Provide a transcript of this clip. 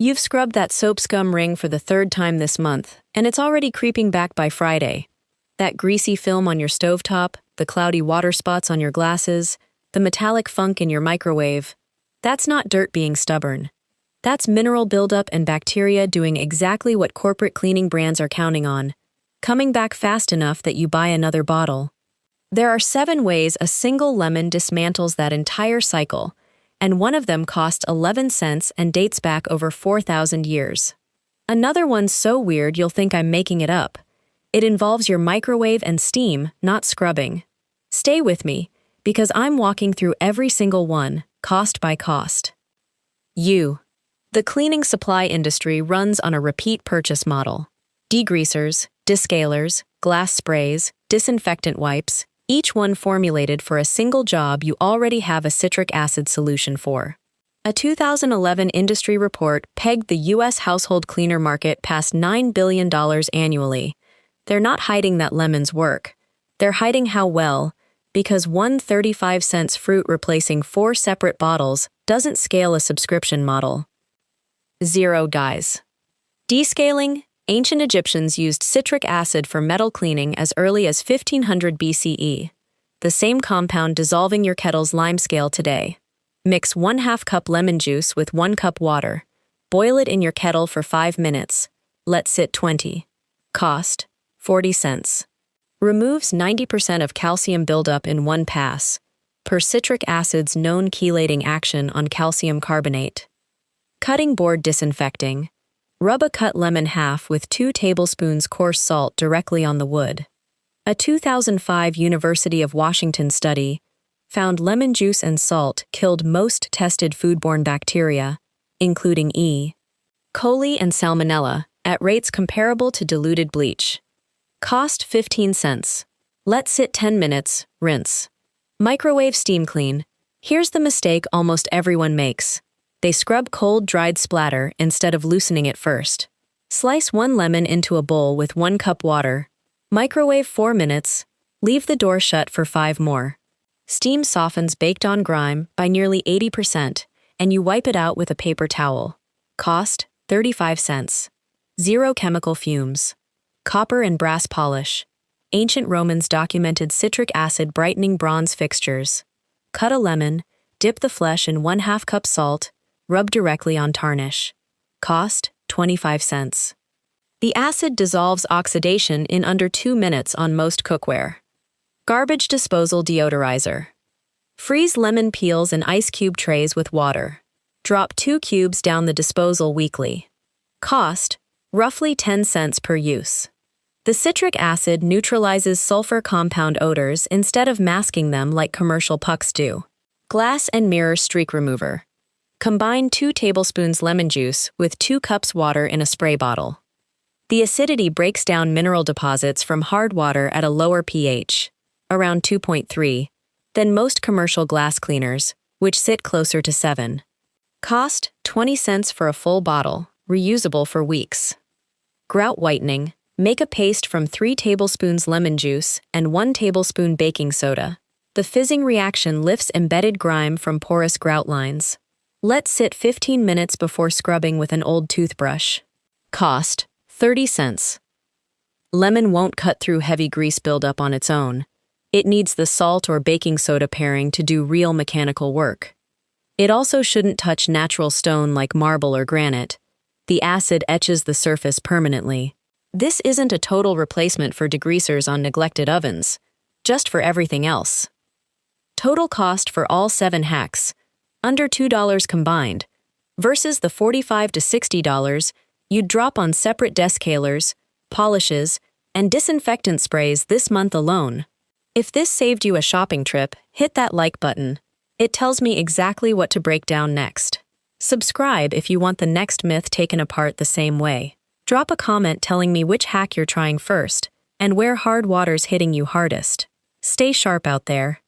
You've scrubbed that soap scum ring for the third time this month, and it's already creeping back by Friday. That greasy film on your stovetop, the cloudy water spots on your glasses, the metallic funk in your microwave. That's not dirt being stubborn. That's mineral buildup and bacteria doing exactly what corporate cleaning brands are counting on, coming back fast enough that you buy another bottle. There are 7 ways a single lemon dismantles that entire cycle, and one of them costs 11 cents and dates back over 4,000 years. Another one's so weird you'll think I'm making it up. It involves your microwave and steam, not scrubbing. Stay with me, because I'm walking through every single one, cost by cost. The cleaning supply industry runs on a repeat purchase model. Degreasers, descalers, glass sprays, disinfectant wipes, each one formulated for a single job you already have a citric acid solution for. A 2011 industry report pegged the U.S. household cleaner market past $9 billion annually. They're not hiding that lemons work. They're hiding how well, because one 35-cent fruit replacing 4 separate bottles doesn't scale a subscription model. 0 guys. Descaling. Ancient Egyptians used citric acid for metal cleaning as early as 1500 BCE. The same compound dissolving your kettle's lime scale today. Mix 1/2 cup lemon juice with 1 cup water. Boil it in your kettle for 5 minutes. Let sit 20. Cost, 40 cents. Removes 90% of calcium buildup in one pass, per citric acid's known chelating action on calcium carbonate. Cutting board disinfecting. Rub a cut lemon half with 2 tablespoons coarse salt directly on the wood. A 2005 University of Washington study found lemon juice and salt killed most tested foodborne bacteria, including E. coli and salmonella, at rates comparable to diluted bleach. Cost 15 cents. Let sit 10 minutes, rinse. Microwave steam clean. Here's the mistake almost everyone makes. They scrub cold, dried splatter instead of loosening it first. Slice 1 lemon into a bowl with 1 cup water. Microwave 4 minutes. Leave the door shut for 5 more. Steam softens baked-on grime by nearly 80%, and you wipe it out with a paper towel. Cost, 35 cents. 0 chemical fumes. Copper and brass polish. Ancient Romans documented citric acid brightening bronze fixtures. Cut a lemon, dip the flesh in 1/2 cup salt, rub directly on tarnish. Cost, 25 cents. The acid dissolves oxidation in under 2 minutes on most cookware. Garbage disposal deodorizer. Freeze lemon peels in ice cube trays with water. Drop 2 cubes down the disposal weekly. Cost, roughly 10 cents per use. The citric acid neutralizes sulfur compound odors instead of masking them like commercial pucks do. Glass and mirror streak remover. Combine 2 tablespoons lemon juice with 2 cups water in a spray bottle. The acidity breaks down mineral deposits from hard water at a lower pH, around 2.3, than most commercial glass cleaners, which sit closer to 7. Cost, 20 cents for a full bottle, reusable for weeks. Grout whitening. Make a paste from 3 tablespoons lemon juice and 1 tablespoon baking soda. The fizzing reaction lifts embedded grime from porous grout lines. Let sit 15 minutes before scrubbing with an old toothbrush. Cost, 30 cents. Lemon won't cut through heavy grease buildup on its own. It needs the salt or baking soda pairing to do real mechanical work. It also shouldn't touch natural stone like marble or granite. The acid etches the surface permanently. This isn't a total replacement for degreasers on neglected ovens, just for everything else. Total cost for all 7 hacks, under $2 combined, versus the $45 to $60 you'd drop on separate descalers, polishes, and disinfectant sprays this month alone. If this saved you a shopping trip, hit that like button. It tells me exactly what to break down next. Subscribe if you want the next myth taken apart the same way. Drop a comment telling me which hack you're trying first, and where hard water's hitting you hardest. Stay sharp out there.